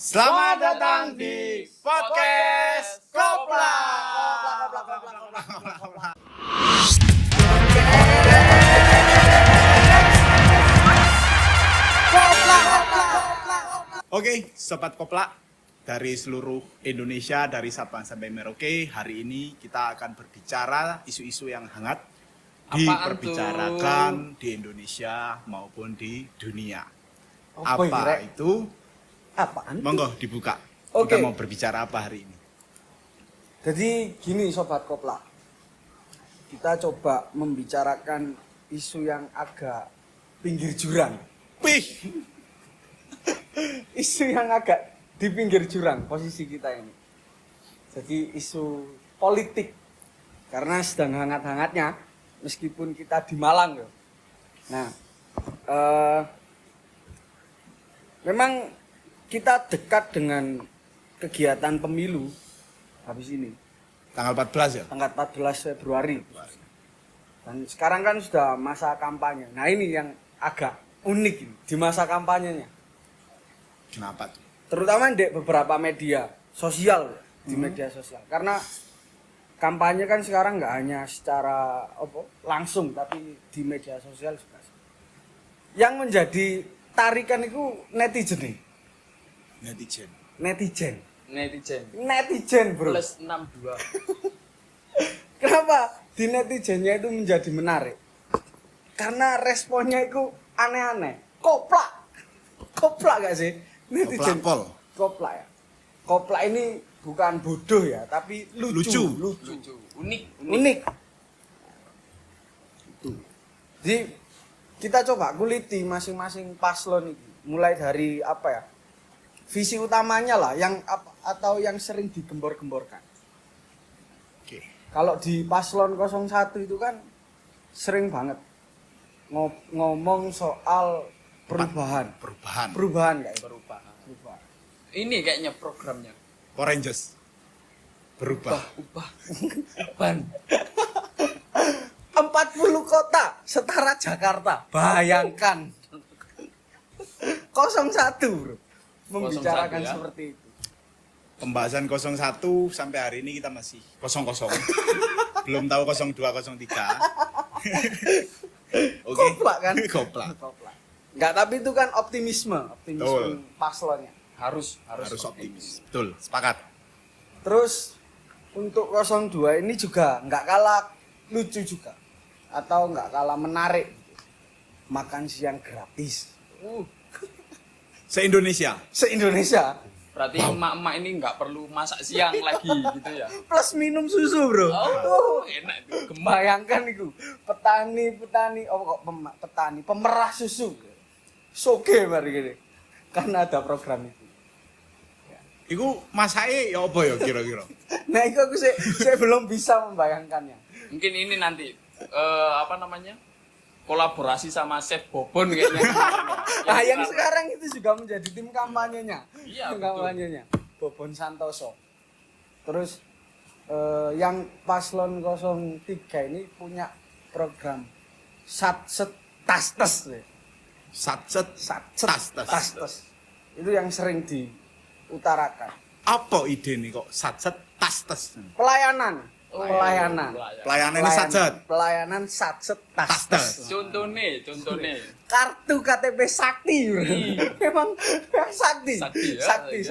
Selamat datang di podcast Kopla. Oke, sobat Kopla dari seluruh Indonesia, dari Sabang sampai Merauke, hari ini kita akan berbicara isu-isu yang hangat diperbicarakan di Indonesia maupun di dunia. Apa itu? Apaan? Monggo dibuka. Oke. Kita mau berbicara apa hari ini? Jadi gini Sobat Kopla, kita coba membicarakan isu yang agak pinggir jurang. Wih, Isu yang agak di pinggir jurang posisi kita ini. Jadi isu politik, karena sedang hangat-hangatnya meskipun kita di Malang loh. Nah, memang kita dekat dengan kegiatan pemilu habis ini. tanggal 14 ya? Tanggal 14 Februari. Dan sekarang kan sudah masa kampanye. Nah ini yang agak unik ini, di masa kampanyenya. Kenapa tuh? Terutama di beberapa media sosial, di media sosial. Karena kampanye kan sekarang nggak hanya secara langsung, tapi di media sosial juga. Yang menjadi tarikan itu netizen nih. Netizen bro. Plus 62. Kenapa di netizennya itu menjadi menarik? Karena responnya itu aneh-aneh. Koplak gak sih? Netizen. Koplak ya. Koplak ini bukan bodoh ya, tapi lucu. Unik. Itu. Jadi kita coba kuliti masing-masing paslon ini. Mulai dari apa ya? Visi utamanya lah yang atau yang sering digembor-gemborkan. Oke. Kalau di paslon 01 itu kan sering banget ngomong soal perubahan kayak perubahan. Ini kayaknya programnya. Power Rangers. Berubah. Ban. 40 kota setara Jakarta. Bayangkan. 01 bro. Membicarakan 01 ya. seperti itu. Pembahasan 01 sampai hari ini kita masih kosong. Belum tahu 02, 03. Oke. Koplak kan? Koplak. Enggak, tapi itu kan optimisme Betul. paslonnya. Harus Optimis. Betul, sepakat. Terus untuk 02 ini juga nggak kalah lucu juga atau nggak kalah menarik. Makan siang gratis. Se-Indonesia. Berarti emak-emak ini nggak perlu masak siang lagi gitu ya. Plus minum susu bro. Enak itu. Bayangkan itu petani pemerah susu. Soge mari gini. Karena ada program itu. Iku masake ya apa ya kira-kira? Nah itu saya belum bisa membayangkannya. Mungkin ini nanti kolaborasi sama Chef Bobon kayaknya. Nah yang sekarang itu juga menjadi tim kampanyenya. Iya, Tim betul. kampanyenya Bobon Santoso. Terus yang paslon 03 ini punya program Satset Tas-tes. Satset tas. Itu yang sering diutarakan. Apa ide nih kok satset tas? Pelayanan. Pelayanan ini satset. Pelayanan Satset Tas-tes. Tas-tes. Contohnya. Kartu KTP Sakti. Memang Sakti. Sakti.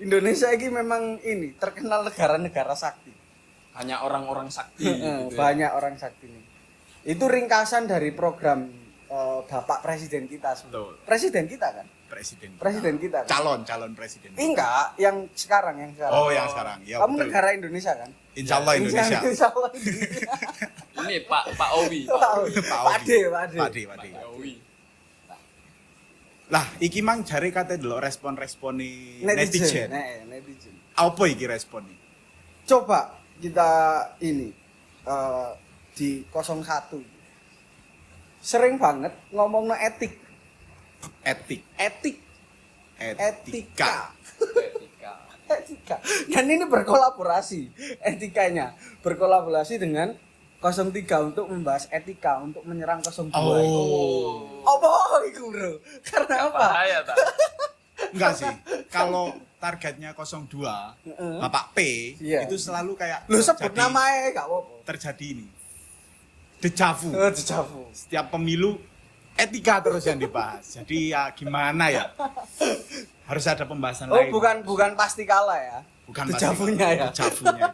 Indonesia ini memang ini terkenal negara-negara sakti. Hanya orang-orang sakti. gitu ya. Banyak orang sakti ini. Itu ringkasan dari program Bapak Presiden kita Betul. Presiden kita kan? Presiden kita kan? Calon presiden. Enggak, yang sekarang. Oh, yang sekarang. Ya, Kamu betul. negara Indonesia kan? Insya Allah Indonesia. Insya Allah Indonesia. Ini Pak Owi. Pak Pade. Owi. Lah, iki mang jare kate delok respon-respone netizen. Netizen. Apa iki respone? Coba kita ini di 01 sering banget ngomongno etika. Etika. Dan ini berkolaborasi dengan 03 untuk membahas etika untuk menyerang 02. Oh. Apa iku, Bro? Karena apa? Bahaya ta. Enggak sih. Kalau targetnya 02, Bapak P Iya. itu selalu kayak Lu sebut namanya gak apa-apa. terjadi ini. Dejavu. Dejavu. Setiap pemilu etika terus yang dibahas. Jadi ya gimana ya? Harus ada pembahasan Oh, lain. bukan pasti kalah ya. Bukan Dejavunya ya. Dejavunya.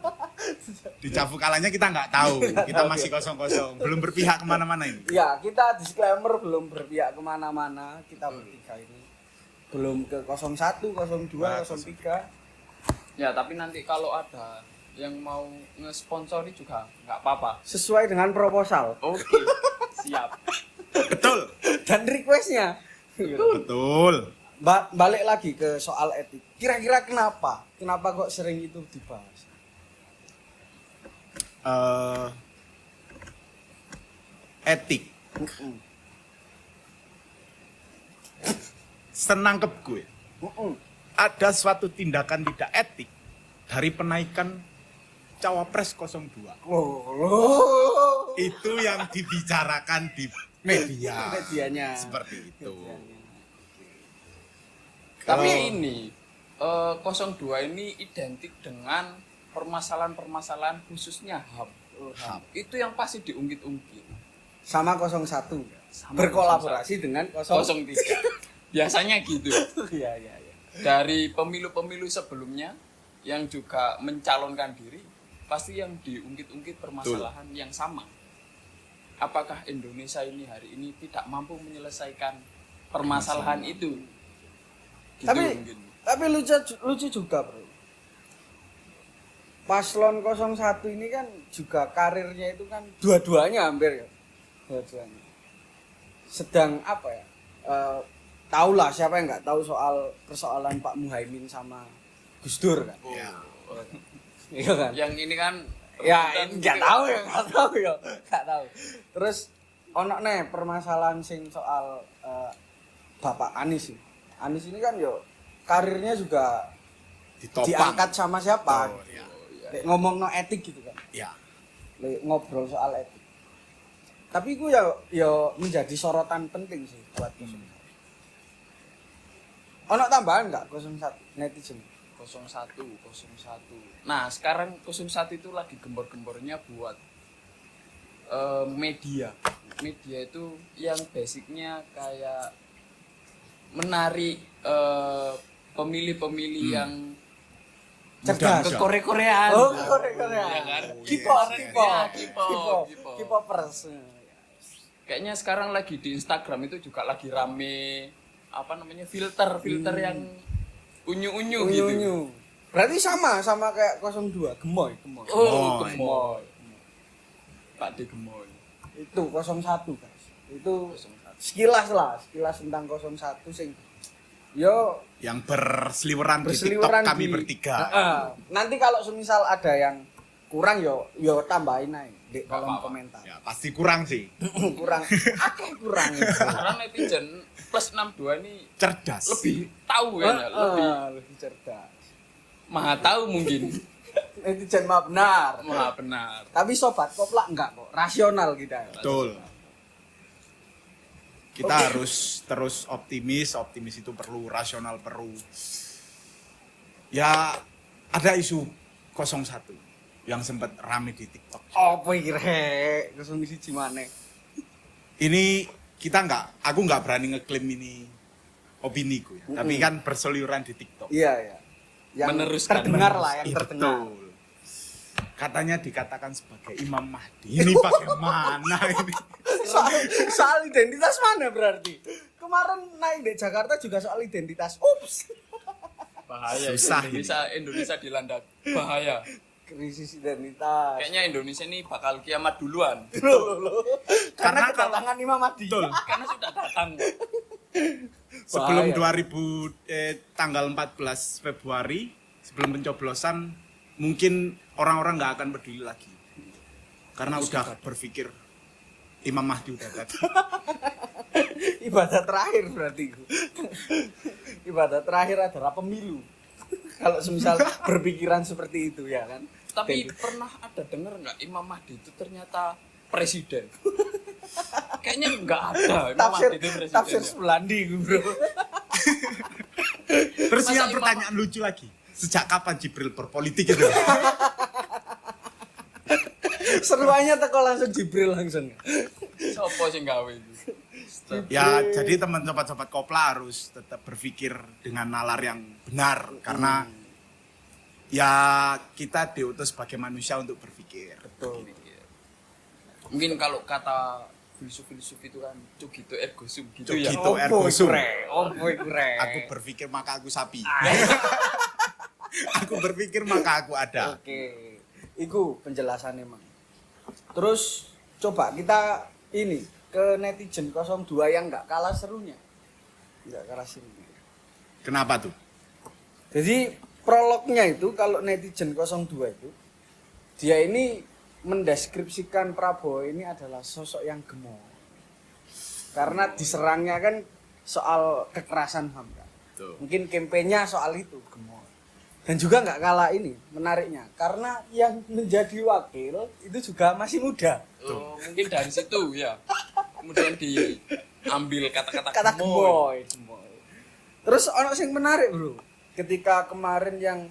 Dejavu kalanya kita nggak tahu. Kita masih kosong-kosong. Belum berpihak kemana-mana ini. Ya, kita disclaimer belum berpihak kemana-mana. Kita bertiga ini belum ke 01, 02, 03. Ya, tapi nanti kalau ada yang mau ngesponsori juga nggak apa-apa. Sesuai dengan proposal Oke, siap. Betul. dan requestnya. Betul. Balik lagi ke soal etik. Kira-kira kenapa? Kenapa kok sering itu dibahas? Etik. Senangkep gue. Ada suatu tindakan tidak etik dari penaikan Cawapres 02. Oh. Itu yang dibicarakan di media. Medianya. Seperti itu. Tapi Kalau- ini 02 ini identik dengan permasalahan-permasalahan khususnya HAM. HAM. Itu yang pasti diungkit-ungkit. Sama 01. Sama Berkolaborasi dengan 03. Biasanya gitu. Iya, iya, iya. Dari pemilu-pemilu sebelumnya yang juga mencalonkan diri, pasti yang diungkit-ungkit permasalahan yang sama. Apakah Indonesia ini hari ini tidak mampu menyelesaikan permasalahan itu? Gitu mungkin. Tapi lucu juga, Bro. Paslon 01 ini kan juga karirnya itu kan dua-duanya hampir ya. Dua-duanya. Sedang apa ya? Tahulah siapa yang nggak tahu soal persoalan Pak Muhaimin sama Gus Dur kan. Ya. Iya kan? Yang ini kan Ya, rebutan nggak gitu. tahu ya, nggak tahu. Terus ono nih permasalahan sing soal Bapak Anies sih. Anies ini kan yo karirnya juga Ditopang. diangkat sama siapa? Oh, ya. Kayak ngomong no etik gitu kan. Ya. Ngobrol soal etik. Tapi itu ya menjadi sorotan penting sih buat 01. Ono tambahan nggak 01 netizen? 01. Nah, sekarang 01 itu lagi gembor-gembornya buat media. Media itu yang basicnya kayak menarik pemilih-pemilih yang Cerdas. ke Korea-Koreaan. Oh, Korea. Ya kan? K-pop, Iya, K-pop, K-pop. K-popers. Kayaknya sekarang lagi di Instagram itu juga lagi rame apa namanya filter yang unyu-unyu gitu. Unyu-unyu. Berarti sama kayak 02, gemoy. Oh, Gemoy. gemoy. Pak D gemoy. Itu 01, guys. Itu 01. sekilas tentang 01 sing yo Yang berseliweran di TikTok berseliweran kami di- bertiga. Nanti kalau semisal ada yang kurang yo tambahin aja di kolom Apa-apa. komentar. Ya, pasti kurang sih. kurang akeh kurang itu. Karena netizen plus 62 ini Cerdas. lebih tahu ya, lebih lebih cerdas. maha tahu mungkin. Netizen mah benar. Maha benar. Tapi sobat koplak enggak kok, rasional kita. Betul. Kita harus terus optimis itu perlu, rasional perlu. Ya, ada isu 01 yang sempat rame di TikTok. Apa iki rek? 01 maneh. Ini aku nggak berani ngeklaim ini opiniku ya. Tapi kan berseliweran di TikTok. Iya, iya. Yang Meneruskan. terdengar lah, yang Iya, terdengar. betul. Katanya dikatakan sebagai Imam Mahdi. Ini bagaimana ini? Soal identitas mana berarti? Kemarin naik di Jakarta juga soal identitas. Ups. Bahaya. Susah Indonesia dilanda bahaya. Krisis identitas. Kayaknya Indonesia ini bakal kiamat duluan. Loh. Karena Karena kedatangan Imam Mahdi. Betul. Karena sudah datang. Sebelum Bahaya. tanggal 14 Februari, sebelum pencoblosan, mungkin orang-orang nggak akan peduli lagi. Karena udah berpikir Imam Mahdi udah datang. Ibadah terakhir berarti. Ibadah terakhir adalah pemilu. Kalau semisal berpikiran seperti itu ya kan. Tapi pernah ada dengar nggak Imam Mahdi itu ternyata presiden? Kayaknya nggak ada Imam tafsir Mahdi itu presiden. tafsir ya. Sebelandi bro. Terus Masa punya Imam- pertanyaan lucu lagi. Sejak kapan Jibril berpolitik itu? Seruannya teko langsung Jibril langsung. Sopo sing gawe itu? Ya, jadi teman-teman sobat kopla harus tetap berpikir dengan nalar yang benar karena ya kita diutus sebagai manusia untuk berpikir. Betul. Mungkin kalau kata filsuf-filsuf itu kan cogito ergo sum gitu ya. Cogito. Itu ergo sum. Opo iku rek? Aku berpikir maka aku sapi. Aku berpikir maka aku ada. Oke. Iku penjelasannya emang. Terus coba kita ini ke netizen 02 yang nggak kalah serunya. Nggak kalah serunya. Kenapa tuh? Jadi prolognya itu kalau netizen 02 itu dia ini mendeskripsikan Prabowo ini adalah sosok yang gemoy. Karena diserangnya kan soal kekerasan HAM kan. Tuh. Mungkin kampanyenya soal itu gemoy. Dan juga nggak kalah ini menariknya karena yang menjadi wakil itu juga masih muda. Oh, mungkin dari situ ya. Kemudian diambil kata-kata Kata gemoy. gemoy. Terus ono sing menarik, Bro. Ketika kemarin yang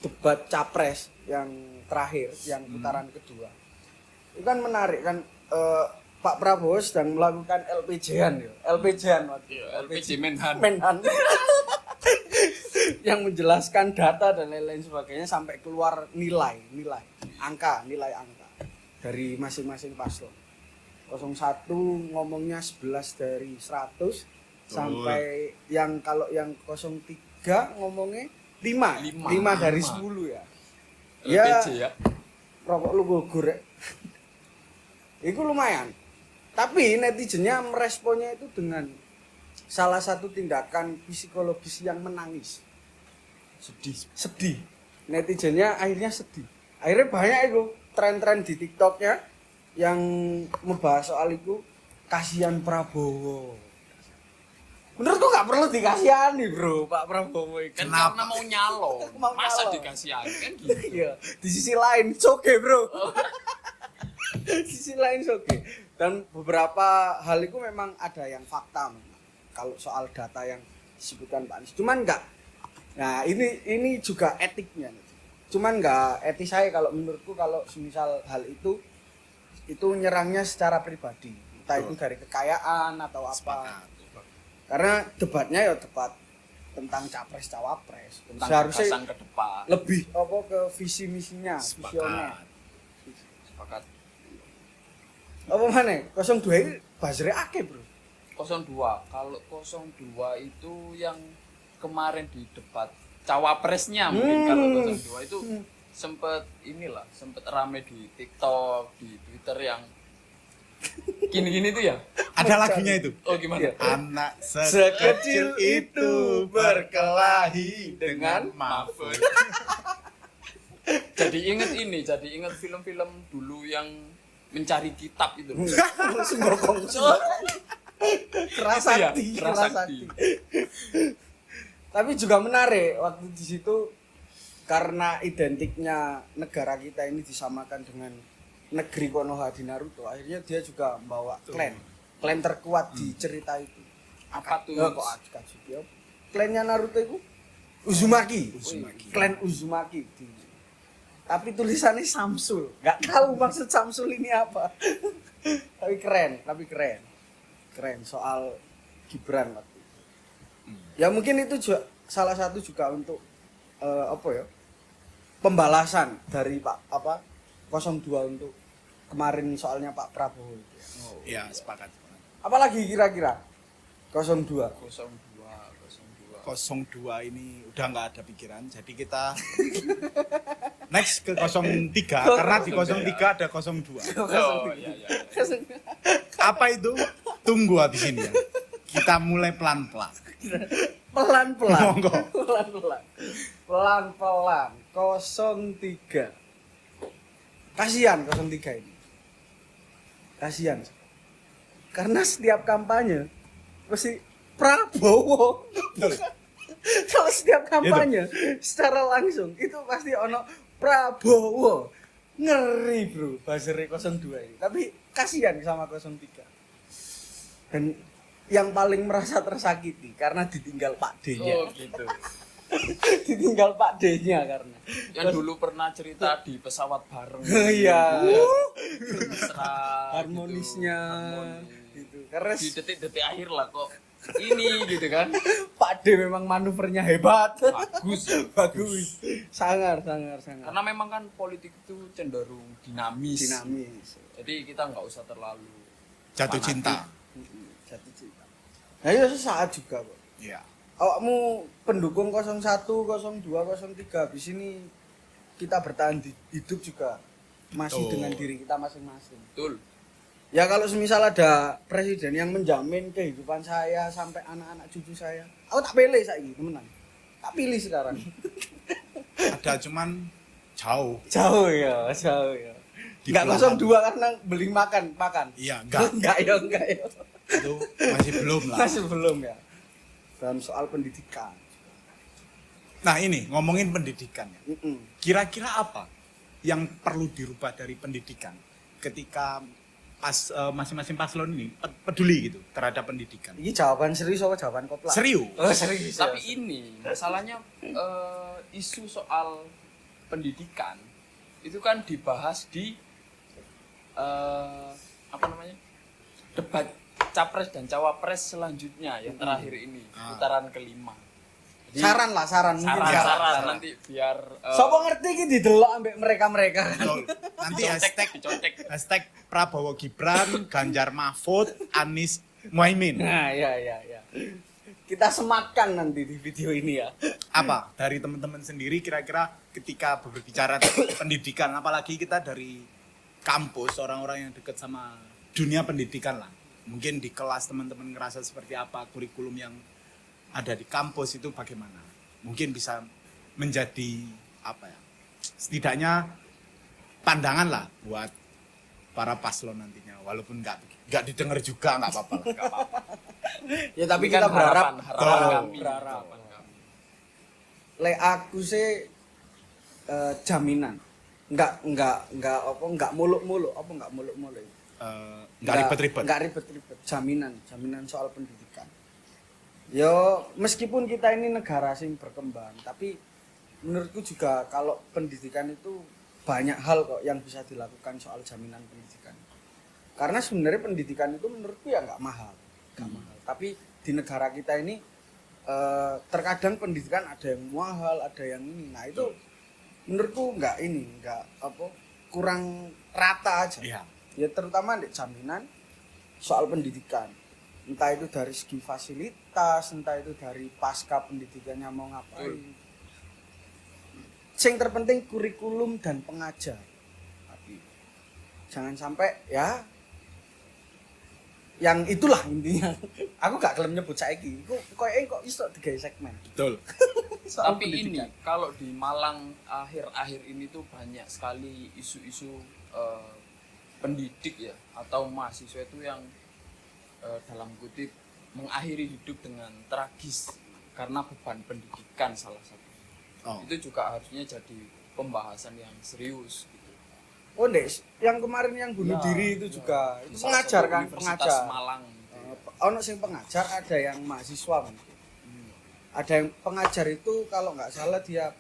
debat capres yang terakhir, yang putaran kedua. Itu kan menarik kan Pak Prabowo sedang melakukan LPJ-an ya. LPJ-an waktu. Iya, LPJ Menhan. Menhan. Yang menjelaskan data dan lain-lain sebagainya sampai keluar nilai angka dari masing-masing paslon. 01 ngomongnya 11 dari 100 sampai yang kalau yang 03 ngomongnya 5 dari 10 ya. LPJ ya. Rokok lu gugur ya. Itu lumayan. Tapi netizennya meresponnya itu dengan salah satu tindakan psikologis yang menangis. Sedih. Netizennya akhirnya sedih. Akhirnya banyak itu tren-tren di TikToknya yang membahas soal itu kasihan Prabowo. Menurutku nggak perlu dikasihani bro Pak Prabowo itu. Kan Kenapa? karena mau nyalon. Mau Masa nyalon. dikasihani kan gitu. Iya, di sisi lain oke bro. Di sisi lain oke. Dan beberapa hal itu memang ada yang fakta memang. Kalau soal data yang disebutkan Pak Anies, cuman enggak. Nah ini juga etiknya. Cuman enggak etis saya kalau menurutku kalau semisal hal itu nyerangnya secara pribadi, entah itu dari kekayaan atau apa. Sepakat. Karena debatnya ya debat tentang capres cawapres. Tentang Seharusnya gagasan ke depan. lebih apa ke visi misinya, visioner. Sepakat. Sepakat. Apa mana? 02 itu buzzer akeh, Bro. 02. Kalau 02 itu yang kemarin di debat cawapresnya mungkin kalau 02 itu sempet rame di TikTok, di Twitter yang gini-gini tuh ya. Ada lagunya itu. Oh gimana? Iya. Anak Sekecil itu berkelahi dengan mabuk. Jadi inget film-film dulu yang mencari kitab itu. Sembokong. Kerasakti, Itu ya, Kerasakti. Tapi juga menarik waktu di situ karena identiknya negara kita ini disamakan dengan negeri Konoha di Naruto. Akhirnya dia juga membawa klan terkuat di cerita itu. Apa tuh? Ya kok Akatsuki ya. Klannya Naruto itu Uzumaki. Uzumaki. Klan Uzumaki. Tapi tulisannya Samsul. Gak tahu maksud Samsul ini apa. Tapi keren. Keren soal Gibran waktu itu. Ya mungkin itu juga salah satu juga untuk apa ya? Pembalasan dari Pak 02 untuk kemarin soalnya Pak Prabowo itu. Ya, sepakat. Apalagi kira-kira 02. 02 ini udah nggak ada pikiran, jadi kita next ke 03 karena di 03 ada 02. Oh iya. Apa itu? Tunggu habis ini ya. Kita mulai pelan-pelan. Pelan-pelan. Monggo. Pelan-pelan. 03. Kasihan 03 ini. Kasihan. Karena setiap kampanye mesti Prabowo. Kalau setiap kampanye secara langsung itu pasti ono Prabowo. Ngeri bro, buzzer 02 ini. Tapi kasihan sama 03. Dan yang paling merasa tersakiti karena ditinggal Pak D-nya. Oh gitu. Ditinggal Pak D-nya karena. Yang dulu pernah cerita di pesawat bareng. Iya. Mesra, Harmonisnya harmonis. gitu. Karena Di detik-detik akhir lah kok ini gitu kan. Pak D memang manuvernya hebat. Bagus. Bagus. Sangar. Karena memang kan politik itu cenderung dinamis. Dinamis. Jadi kita nggak usah terlalu Jatuh fanatik. cinta. Jatuh cinta. Nah, itu sesaat juga kok. Iya. Awakmu pendukung 01, 02, 03 habis ini kita bertahan hidup juga masih Betul. dengan diri kita masing-masing. Betul. Ya kalau semisal ada presiden yang menjamin kehidupan saya sampai anak-anak cucu saya, aku tak pilih saiki, temenan. Tak pilih sekarang. Ada cuman jauh. Jauh ya. Di Enggak belahan. 02 karena beli makan. Iya, enggak. enggak ya. Itu masih belum lah. Masih belum ya. Dalam soal pendidikan. Nah, ini ngomongin pendidikan ya. Mm-mm. Kira-kira apa yang perlu dirubah dari pendidikan ketika masing-masing paslon ini peduli gitu terhadap pendidikan? Ini jawaban serius apa jawaban koplak? Serius? Oh, serius. Tapi ini masalahnya isu soal pendidikan itu kan dibahas di apa namanya, debat capres dan cawapres selanjutnya yang terakhir ini putaran kelima. Jadi, saran mungkin saran nanti biar Sopo ngerti iki didelok ambek mereka-mereka. Betul. Nanti dicontek. hashtag Prabowo Gibran, Ganjar Mahfud, Anies Muhaimin. Nah, ya. Kita sematkan nanti di video ini ya. Apa dari teman-teman sendiri kira-kira ketika berbicara pendidikan, apalagi kita dari kampus, orang-orang yang dekat sama dunia pendidikan lah. Mungkin di kelas teman-teman ngerasa seperti apa, kurikulum yang ada di kampus itu bagaimana? Mungkin bisa menjadi apa ya? Setidaknya pandangan lah buat para paslon nantinya, walaupun nggak didengar juga nggak apa-apa lah. nggak apa-apa. Ya tapi Ini kita kan berharap harapan Betul. kami. Berharap. harapan kami. le aku sih jaminan. Enggak muluk-muluk, Nggak ribet-ribet. Enggak ribet-ribet. Jaminan soal pendidikan. Yo, meskipun kita ini negara sing berkembang, tapi menurutku juga kalau pendidikan itu banyak hal kok yang bisa dilakukan soal jaminan pendidikan. Karena sebenarnya pendidikan itu menurutku ya nggak mahal. Tapi di negara kita ini terkadang pendidikan ada yang mahal, ada yang ini. Nah, itu menurutku kurang rata aja. Iya. Ya terutama di jaminan soal pendidikan. Entah itu dari segi fasilitas, entah itu dari pasca pendidikannya mau ngapain. Yang terpenting kurikulum dan pengajar. Jangan sampai ya yang itulah intinya. Aku gak kelem nyebut saiki. Kok iso digawe segmen. Betul. Soal Tapi ini pendidikan. kalau di Malang akhir-akhir ini tuh banyak sekali isu-isu pendidik ya atau mahasiswa itu yang dalam kutip mengakhiri hidup dengan tragis karena beban pendidikan salah satu. Oh. Itu juga harusnya jadi pembahasan yang serius gitu. Oh, Des, yang kemarin yang bunuh diri itu juga itu Salah pengajar satu kan, Universitas pengajar. Malang gitu. Ono sing pengajar, ada yang mahasiswa kan. Ada yang pengajar itu kalau nggak salah dia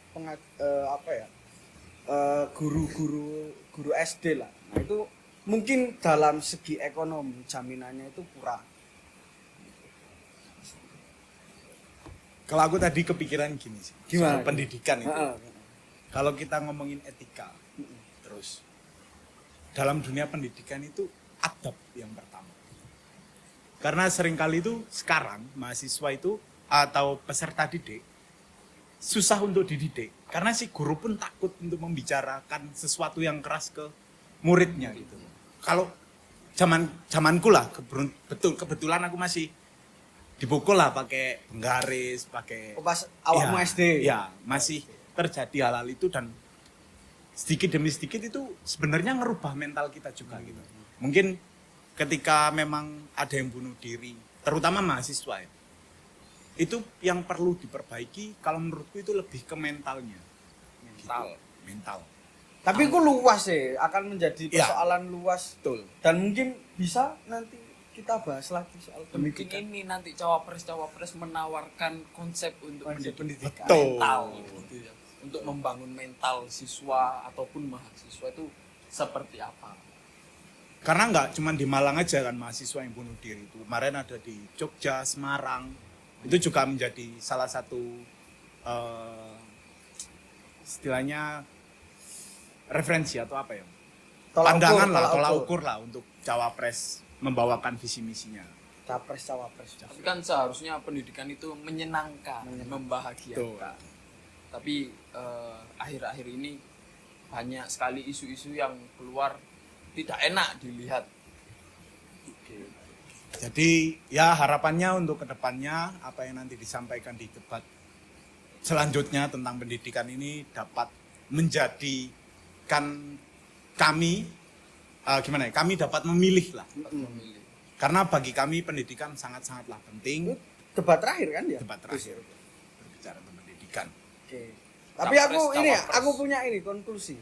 guru SD lah. Nah, itu mungkin dalam segi ekonomi jaminannya itu kurang. Kalau aku tadi kepikiran gini sih, Gimana? soal pendidikan itu. Heeh. Kalau kita ngomongin etika, terus dalam dunia pendidikan itu adab yang pertama. Karena seringkali itu sekarang mahasiswa itu atau peserta didik susah untuk dididik karena si guru pun takut untuk membicarakan sesuatu yang keras ke muridnya gitu. Kalau zamanku lah kebetulan aku masih dipukul lah pakai penggaris, pakai Pas awakmu SD. Ya, masih terjadi hal-hal itu dan sedikit demi sedikit itu sebenarnya ngerubah mental kita juga gitu. Mungkin ketika memang ada yang bunuh diri, terutama mahasiswa ya, itu yang perlu diperbaiki kalau menurutku itu lebih ke mentalnya. Mental. Tapi itu luas sih, akan menjadi Ya. persoalan luas Betul. dan mungkin bisa nanti kita bahas lagi soal Mungkin pendidikan. ini nanti cawapres menawarkan konsep untuk Konsep pendidikan. Betul. mental gitu ya. Untuk membangun mental siswa ataupun mahasiswa itu seperti apa. Karena nggak cuma di Malang aja kan mahasiswa yang bunuh diri itu. Kemarin ada di Jogja, Semarang. Itu juga menjadi salah satu istilahnya referensi atau apa ya? Pandangan lah, tolak ukur lah untuk cawapres membawakan visi misinya. Capres cawapres. Tapi kan seharusnya pendidikan itu menyenangkan, membahagiakan. Tapi akhir-akhir ini banyak sekali isu-isu yang keluar tidak enak dilihat. Jadi ya harapannya untuk kedepannya apa yang nanti disampaikan di debat selanjutnya tentang pendidikan ini dapat menjadikan kami kami dapat memilih lah. Memilih. Karena bagi kami pendidikan sangat-sangatlah penting. Debat terakhir kan ya? Debat terakhir berbicara tentang pendidikan. Oke. Tapi Cawapres. aku punya ini konklusi.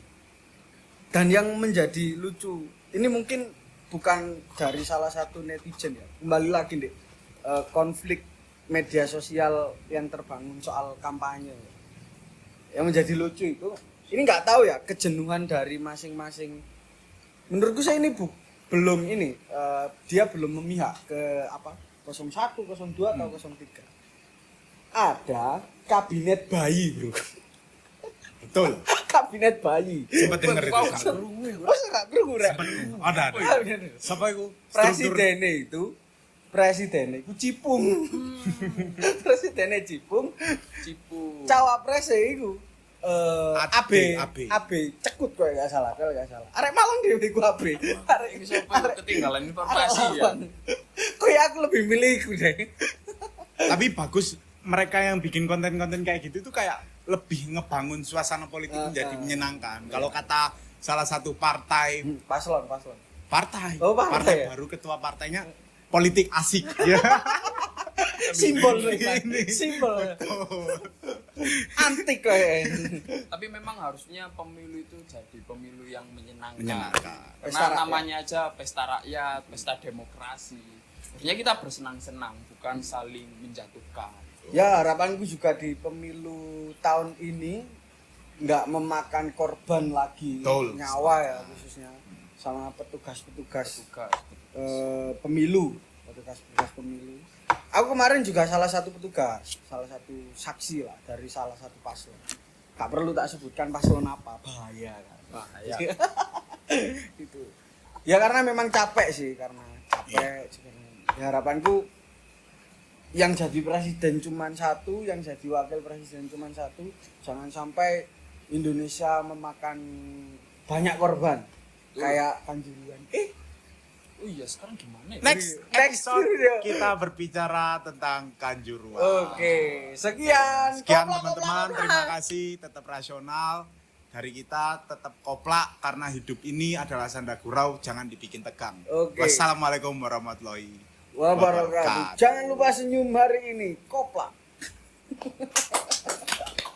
Dan yang menjadi lucu, ini mungkin bukan dari salah satu netizen ya. Kembali lagi deh, konflik media sosial yang terbangun soal kampanye. Yang menjadi lucu itu, ini nggak tahu ya kejenuhan dari masing-masing. Menurutku saya ini belum ini, dia belum memihak ke apa 01, 02 atau 03. Ada kabinet bayi bro. Betul. Kabinet bayi. Sempat denger itu. Wow, Sempat. seru ya. Masa gak kerungu rek? Ada. Kabinet. Siapa itu? Presidennya itu cipung. Presidennya cipung. Cipu. Cawapres itu AB. AB cekut kok gak salah, kalau gak salah. Arek Malang dhewe iku AB. Arek Ini siapa yang ketinggalan informasi ya? Kok ya aku lebih milih iku deh. Tapi bagus mereka yang bikin konten-konten kayak gitu tuh kayak lebih ngebangun suasana politik menjadi menyenangkan. Kalau kata salah satu partai Paslon. partai Oh, partai ya? baru ketua partainya politik asik ya. Simbol ini. Simbol. Antik kayak. Tapi memang harusnya pemilu itu jadi pemilu yang menyenangkan. Menyenangkan. Karena Pesta rakyat. namanya aja pesta rakyat, pesta demokrasi. Artinya kita bersenang-senang, bukan saling menjatuhkan. Ya harapanku juga di pemilu tahun ini nggak memakan korban lagi. Betul. Nyawa ya khususnya sama petugas-petugas Juga pemilu. Petugas pemilu. Aku kemarin juga salah satu petugas, salah satu saksi lah dari salah satu paslon. Gak perlu tak sebutkan paslon apa, bahaya kan. bahaya. Gitu. Ya karena memang capek sih, karena capek. Ya harapanku yang jadi presiden cuma satu, yang jadi wakil presiden cuma satu, jangan sampai Indonesia memakan banyak korban kayak Kanjuruhan. Oh iya, sekarang gimana ya? Next episode kita berbicara tentang Kanjuruhan. Oke, sekian Teman-teman, terima kasih, tetap rasional. Dari kita tetap koplak karena hidup ini adalah sanda gurau, jangan dibikin tegang. Oke. Wassalamualaikum warahmatullahi wabarakatuh. Jangan lupa senyum hari ini, koplak.